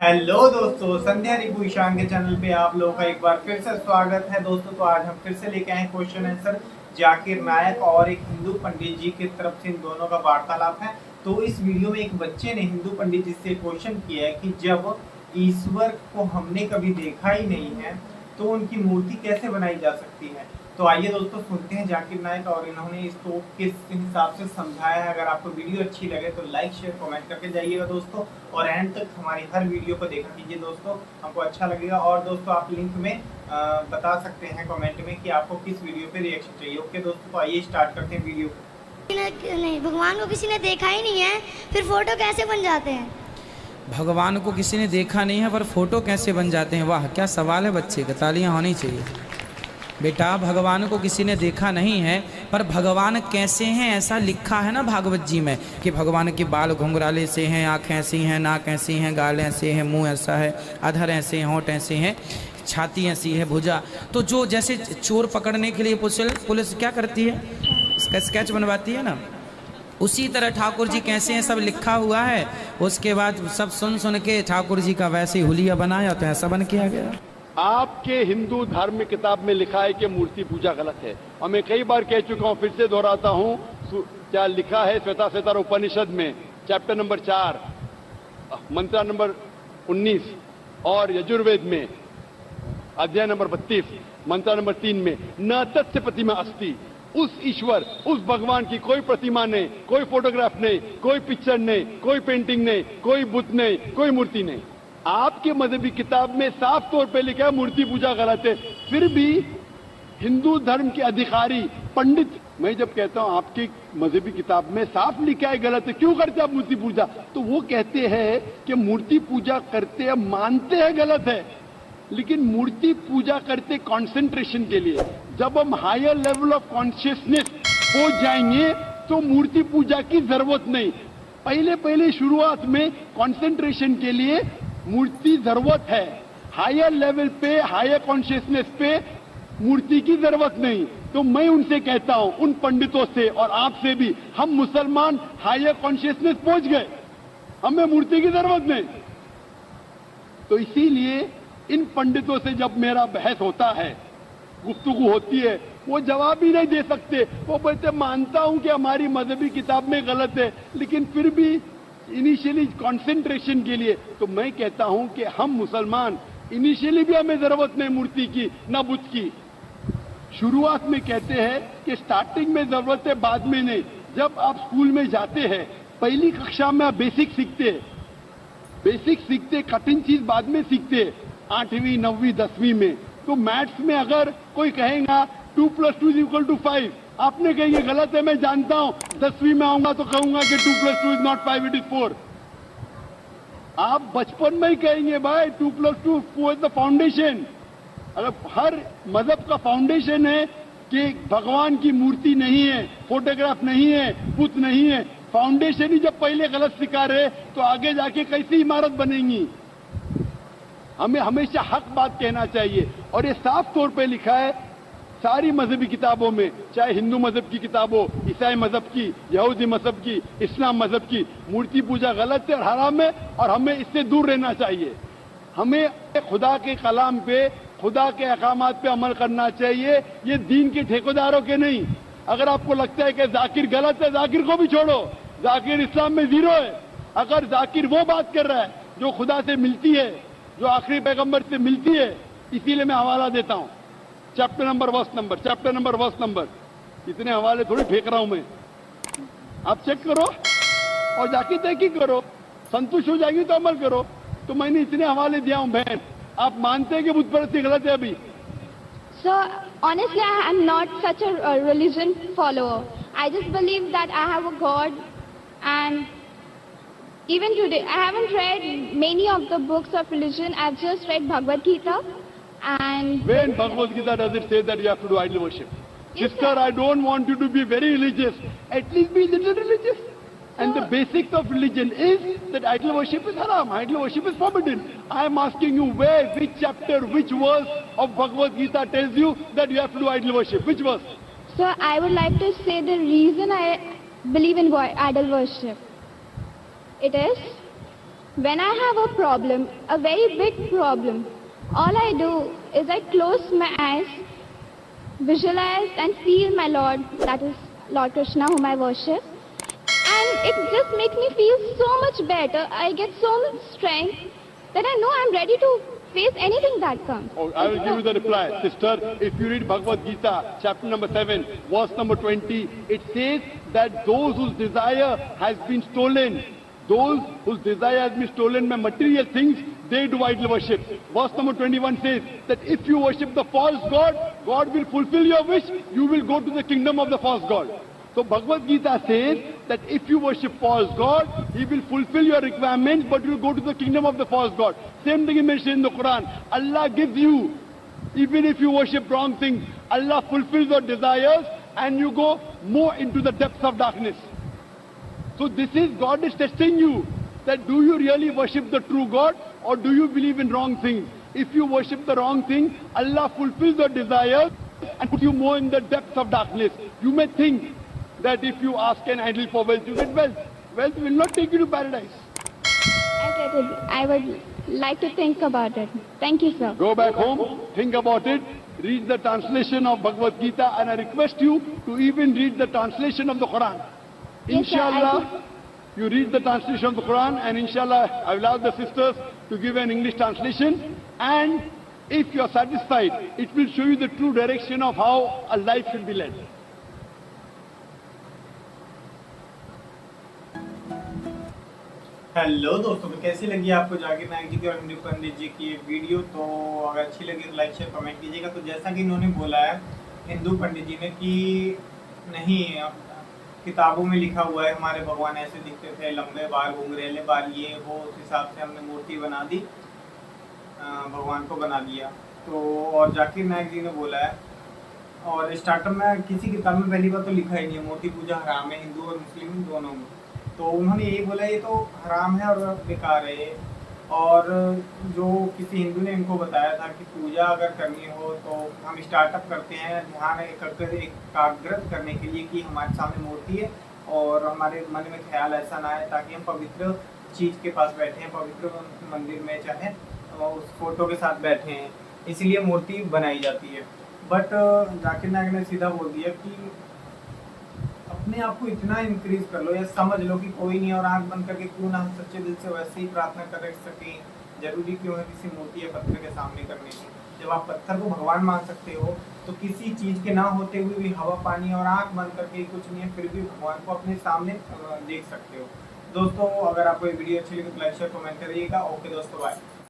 Hello दोस्तों, संध्या रिपु ईशान के channel पे आप लोगों का एक बार फिर से स्वागत है। दोस्तों तो आज हम फिर से लेके आए क्वेश्चन आंसर जाकिर नायक और एक हिंदू पंडित जी की तरफ से इन दोनों का वार्तालाप है। तो इस वीडियो में एक बच्चे ने हिंदू पंडित जी से क्वेश्चन किया है कि जब ईश्वर को हमने कभी देखा ही नहीं है तो उनकी मूर्ति कैसे बनाई जा सकती है। तो आइए दोस्तों सुनते हैं जाकिर नायक और इन्होंने इसको किस हिसाब से समझाया है। अगर आपको वीडियो अच्छी लगे तो लाइक शेयर कमेंट करके जाइएगा दोस्तों, और एंड तक हमारी हर वीडियो को देखा कीजिए दोस्तों, हमको अच्छा लगेगा। और दोस्तों आप लिंक में बता सकते हैं कमेंट में कि आपको किस वीडियो पे रिएक्शन चाहिए। ओके दोस्तों, तो आइए स्टार्ट करते हैं वीडियो को। नहीं, भगवान को किसी ने देखा ही नहीं है, फिर फोटो कैसे बन जाते हैं? भगवान को किसी ने देखा नहीं है पर फोटो कैसे बन जाते हैं? वाह क्या सवाल है बच्चे का, तालियां होनी चाहिए। बेटा भगवान को किसी ने देखा नहीं है पर भगवान कैसे हैं ऐसा लिखा है ना भागवत जी में कि भगवान के बाल घुंघराले से हैं, आँखें ऐसी हैं, नाक ऐसी हैं, गाल ऐसे हैं, मुंह ऐसा है, अधर ऐसे हैं, होंठ ऐसे हैं, छाती ऐसी है, भुजा। तो जो जैसे चोर पकड़ने के लिए पुलिस क्या करती है, इसका स्केच बनवाती है ना, उसी तरह ठाकुर जी कैसे हैं सब लिखा हुआ है। उसके बाद सब सुन के ठाकुर जी का वैसे ही हुलिया बनाया तो ऐसा बन किया गया। आपके हिंदू धार्मिक किताब में लिखा है कि मूर्ति पूजा गलत है, और मैं कई बार कह चुका हूं, फिर से दोहराता हूं। क्या लिखा है श्वेताश्वेतर उपनिषद में चैप्टर नंबर 4 मंत्र नंबर 19 और यजुर्वेद में अध्याय नंबर 32 मंत्र नंबर 3 में न तस्य प्रतिमा अस्ति। उस ईश्वर, उस भगवान की कोई प्रतिमा नहीं, कोई फोटोग्राफ नहीं, कोई पिक्चर नहीं, कोई पेंटिंग नहीं, कोई बुत नहीं, कोई मूर्ति नहीं। आपके मजहबी किताब में साफ तौर पे लिखा है मूर्ति पूजा गलत है, फिर भी हिंदू धर्म के अधिकारी पंडित, मैं जब कहता हूं आपकी मजहबी किताब में साफ लिखा है गलत है, क्यों करते आप मूर्ति पूजा, तो वो कहते हैं कि मूर्ति पूजा करते हैं, मानते हैं गलत है, लेकिन मूर्ति पूजा करते कंसंट्रेशन के लिए। जब हम हायर लेवल ऑफ कॉन्शियसनेस पहुंच जाएंगे तो मूर्ति पूजा की जरूरत नहीं। पहले शुरुआत में कंसंट्रेशन के लिए मूर्ति जरूरत है, हायर लेवल पे, हायर कॉन्शियसनेस पे मूर्ति की जरूरत नहीं। तो मैं उनसे कहता हूं, उन पंडितों से और आपसे भी, हम मुसलमान हायर कॉन्शियसनेस पहुंच गए, हमें मूर्ति की जरूरत नहीं। तो इसीलिए इन पंडितों से जब मेरा बहस होता है, गुफ्तगू होती है, वो जवाब ही नहीं दे सकते। वो बोलते मानता हूं कि हमारी मजहबी किताब में गलत है, लेकिन फिर भी इनिशियली कंसंट्रेशन के लिए। तो मैं कहता हूं कि हम मुसलमान इनिशियली भी हमें जरूरत नहीं मूर्ति की ना बुत की। शुरुआत में कहते हैं कि स्टार्टिंग में जरूरत है, बाद में नहीं। जब आप स्कूल में जाते हैं, पहली कक्षा में आप बेसिक सीखते, कठिन चीज बाद में सीखते, 8वीं 9वीं 10वीं में। तो मैथ्स में अगर कोई कहेगा 2 + 2 = 5, आपने कहेंगे गलत है, मैं जानता हूं, 10वीं में आऊंगा तो कहूंगा कि 2 + 2 is not 5, it is 4। आप बचपन में ही कहेंगे भाई 2 + 2 4 is the फाउंडेशन। अगर हर मजहब का फाउंडेशन है कि भगवान की मूर्ति नहीं है, फोटोग्राफ नहीं है, बुत नहीं है, फाउंडेशन ही जब पहले गलत सिखा रहे तो आगे जाके कैसी इमारत बनेंगी। हमें हमेशा हक बात कहना चाहिए, और ये साफ तौर पे लिखा है सारी मजहबी किताबों में, चाहे हिंदू मजहब की किताब हो, ईसाई मजहब की, यहूदी मजहब की, इस्लाम मजहब की। मूर्ति पूजा गलत है और हराम है, और हमें इससे दूर रहना चाहिए। हमें खुदा के कलाम पे, खुदा के अहकामात पे अमल करना चाहिए, ये दीन के ठेकेदारों के नहीं। अगर आपको लगता है कि जाकिर गलत है, जाकिर को भी छोड़ो, जाकिर इस्लाम में 0 है। अगर जाकिर वो बात कर रहा है जो खुदा से मिलती है, जो आखिरी पैगंबर से मिलती है, इसीलिए मैं हवाला देता हूं, चैप्टर नंबर वर्स नंबर। इतने हवाले थोड़ी फेंक रहा हूं मैं, आप चेक करो और जाके तहकीक करो, संतुष्ट हो जाएगी तो अमल करो। तो मैंने इतने हवाले दिया हूं बहन, आप मानते हैं कि बुत परस्ती गलत है अभी? So honestly, I am not such a religion follower. I just believe that I have a God, and even today I haven't read many of the books of religion. I've just read Bhagavad Gita. And when Bhagavad Gita does it say that you have to do idol worship? Yes, Sister, sir. I don't want you to be very religious. At least be a little religious. And the basics of religion is that idol worship is haram. Idol worship is forbidden. I am asking you where, which chapter, which verse of Bhagavad Gita tells you that you have to do idol worship? Which verse? so I would like to say the reason I believe in idol worship. It is when I have a problem, a very big problem, all I do is I close my eyes, visualize and feel my Lord, that is Lord Krishna whom I worship. And it just makes me feel so much better. I get so much strength that I know I'm ready to face anything that comes. Oh, I will give you the reply. Sister, if you read Bhagavad Gita, chapter number 7, verse number 20, it says that those whose desire has been stolen, those whose desire has been stolen by material things, they do idol worship. Verse number 21 says that if you worship the false god, God will fulfill your wish, you will go to the kingdom of the false god. So Bhagavad Gita says that if you worship false god, he will fulfill your requirements, but you will go to the kingdom of the false god. Same thing is mentioned in the Quran. Allah gives you, even if you worship wrong things, Allah fulfills your desires and you go more into the depths of darkness. So this is, God is testing you, that do you really worship the true God or do you believe in wrong things? If you worship the wrong thing, Allah fulfills your desires and puts you more in the depths of darkness. You may think that if you ask an idol for wealth, you get wealth. Wealth will not take you to paradise. I get it. I would like to think about it. Thank you, sir. Go back home, think about it, read the translation of Bhagavad Gita, and I request you to even read the translation of the Quran. Yes, sir, Inshallah, you read the translation of the Quran, and inshallah, I will ask the sisters to give an English translation. And if you are satisfied, it will show you the true direction of how a life should be led. Hello दोस्तों, तो कैसी लगी आपको जाकिर नायक जी की और हिंदू पंडित जी की ये video? तो अगर अच्छी लगी तो लाइक शेयर कमेंट कीजिएगा। तो जैसा कि इन्होंने बोला है हिंदू पंडित जी ने कि नहीं, किताबों में लिखा हुआ है हमारे भगवान ऐसे दिखते थे, लंबे बाल, घुंघरेले बाल, ये वो, उस हिसाब से हमने मूर्ति बना दी, भगवान को बना दिया। तो और जाकिर नायक जी ने बोला है, और स्टार्टअप में किसी किताब में पहली बार तो लिखा ही नहीं है मूर्ति पूजा हराम है, हिंदू और मुस्लिम दोनों में। तो उन्होंने यही बोला ये तो हराम है और बेकार है। और जो किसी हिंदू ने इनको बताया था कि पूजा अगर करनी हो तो हम स्टार्टअप करते हैं ध्यान एकाग्रत करने के लिए कि हमारे सामने मूर्ति है और हमारे मन में ख्याल ऐसा ना आए, ताकि हम पवित्र चीज़ के पास बैठे हैं, पवित्र मंदिर में चाहे उस फोटो के साथ बैठे हैं, इसलिए मूर्ति बनाई जाती है। बट जाकिर नायक ने सीधा बोल दिया कि अपने आप को इतना इंक्रीज कर लो या समझ लो कि कोई नहीं, और आंख बंद करके क्यों ना हम सच्चे दिल से वैसे ही प्रार्थना कर सकें। जरूरी क्यों है किसी मूर्ति या पत्थर के सामने करने की? जब आप पत्थर को भगवान मान सकते हो तो किसी चीज़ के ना होते हुए भी हवा पानी और आंख बंद करके कुछ नहीं है, फिर भी भगवान को अपने सामने देख सकते हो। दोस्तों, अगर आपको ये वीडियो अच्छी लगी तो लाइक शेयर कमेंट करिएगा। ओके दोस्तों, बाय।